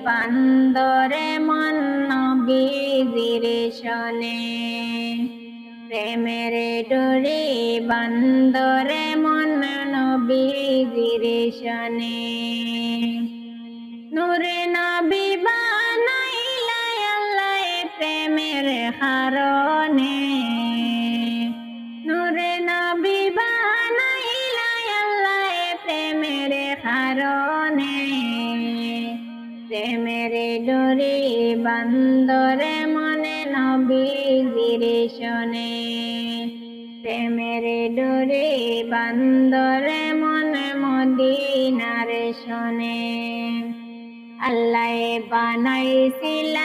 বান্দরে মন নবীজির শোনে। প্রেমের ডোরে বান্দরে মন নবীজির শোনে। নূরে নবী বানাইলা আল্লাহ প্রেমের কারণে। নূরে নবী বানাইলা আল্লাহ প্রেমের কারণে। প্রেমের ডোরে বান্দরে মনে নবীজির শোনে। প্রেমের ডোরে বান্দরে মনে মদিনার শোনে। আল্লাহ বানাইছিল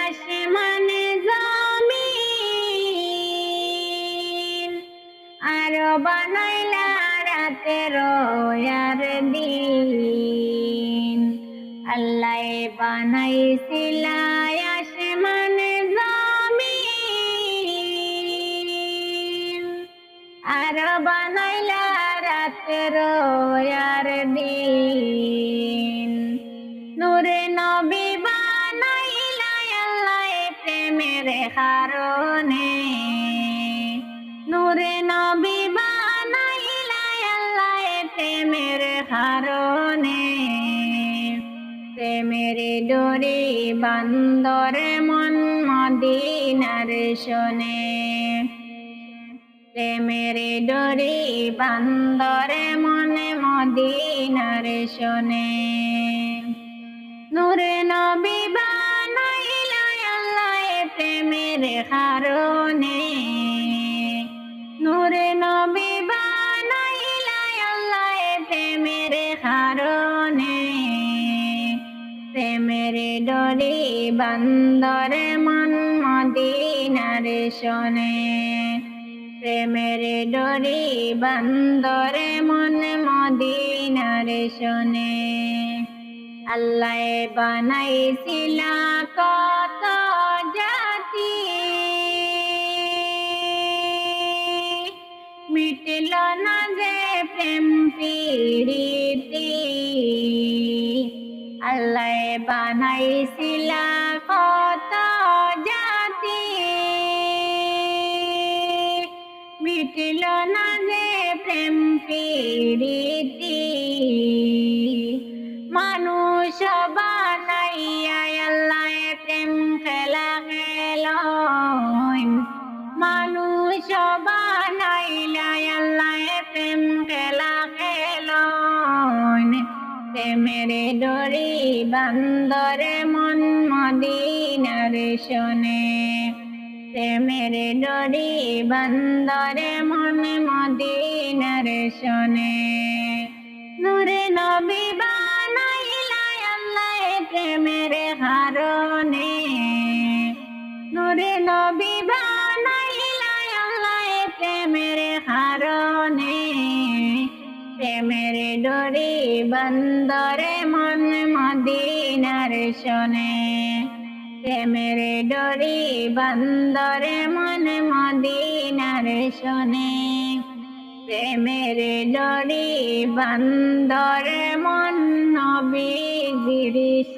আসমানে জমিন, আর বানাইলা রাতের আর দিন। আল্লাহ বানাইছিল আসমানে জমিন, আর বানাইলা রাতের আর দিন। নূরে নবী বানাইলা আল্লাহ প্রেমের কারণে। নূরে নবী বানাইলা আল্লাহ প্রেমের কারণে। প্রেমের ডোরে বান্দরে মন মদিনার শোনে। প্রেমের ডোরে বান্দরে মনে মদিনার শোনে। নূরে নবী বানাইলা আল্লাহ প্রেমের কারণে। নূরে নবী বানাইলা আল্লাহ প্রেমের কারণে। প্রেমের ডোরে বান্দরে মন মদিনার শোনে। প্রেমের ডোরে বান্দরে মন মদিনার শোনে। আল্লাহ বানাইছিল কত জাতি, মিটল না যে প্রেম প্রীতি। আল্লাহ বানাইছিল কত জাতি, মিটল না যে প্রেম প্রীতি। মানুষ বানাইয়া আল্লাহ প্রেম খেলা খেলন। মানুষ বানাইলা আল্লাহ প্রেম খেলা খেলন। প্রেমের ডোরে বান্দরে মন মদিনার শোনে। প্রেমের ডোরে বান্দরে মন মদিনার শোনে। নূরে নবী বানাইলা আল্লাহ প্রেমের কারণে। নূরে নবী বানাইলা আল্লাহ প্রেমের কারণে। প্রেমের ডোরে বান্দরে মন মদিনার শোনে। প্রেমের ডোরে বান্দরে মন মদিনার শোনে। প্রেমের ডোরে বান্দরে মন নবীজির